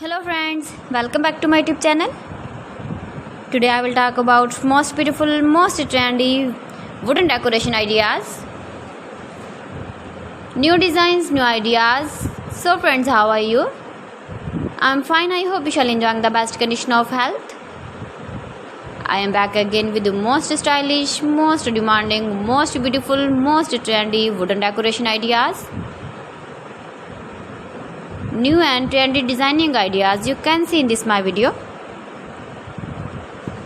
Hello friends, welcome back to my YouTube channel. Today I will talk about most beautiful, most trendy wooden decoration ideas. New designs, new ideas. So friends, how are you? I'm fine. I hope you shall enjoy the best condition of health. I am back again with the most stylish, most demanding, most beautiful, most trendy wooden decoration ideas. New and trendy designing ideas you can see in this my video.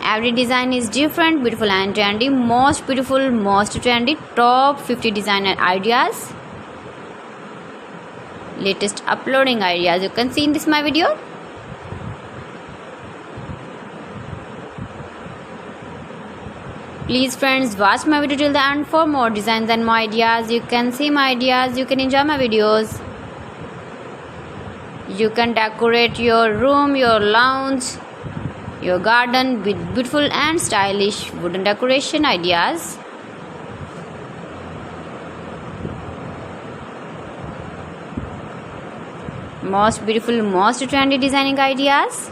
Every design is different, beautiful and trendy. Most beautiful, most trendy, top 50 designer ideas. Latest uploading ideas you can see in this my video. Please friends, watch my video till the end for more designs and more ideas. You can see my ideas, you can enjoy my videos. You can decorate your room, your lounge, your garden with beautiful and stylish wooden decoration ideas. Most beautiful, most trendy designing ideas.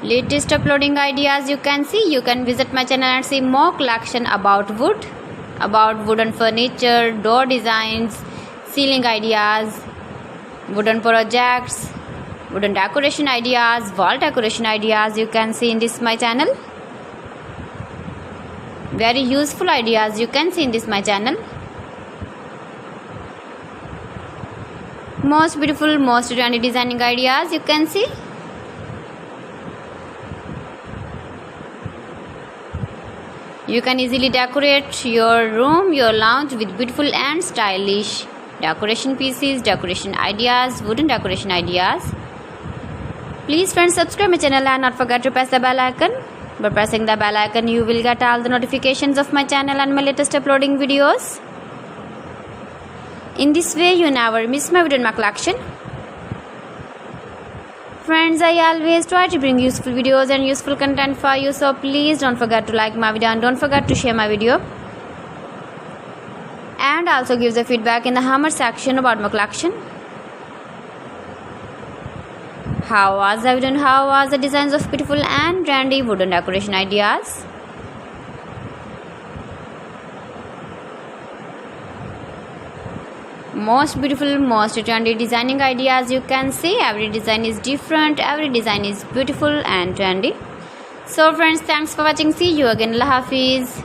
Latest uploading ideas you can see. You can visit my channel and see more collection about wood, about wooden furniture, door designs, ceiling ideas, wooden projects, wooden decoration ideas, wall decoration ideas you can see in this my channel. Very useful ideas you can see in this my channel. Most beautiful, most trendy designing ideas you can see. You can easily decorate your room, your lounge with beautiful and stylish decoration pieces, decoration ideas, wooden decoration ideas. Please friends, subscribe my channel and not forget to press the bell icon. By pressing the bell icon, you will get all the notifications of my channel and my latest uploading videos. In this way, you never miss my video in my collection. Friends, I always try to bring useful videos and useful content for you, so please don't forget to like my video and don't forget to share my video. And also give the feedback in the comment section about my collection. How was the video and how was the designs of beautiful and trendy wooden decoration ideas? Most beautiful, most trendy designing ideas you can see. Every design is different, every design is beautiful and trendy. So friends, thanks for watching. See you again. Allah Hafiz.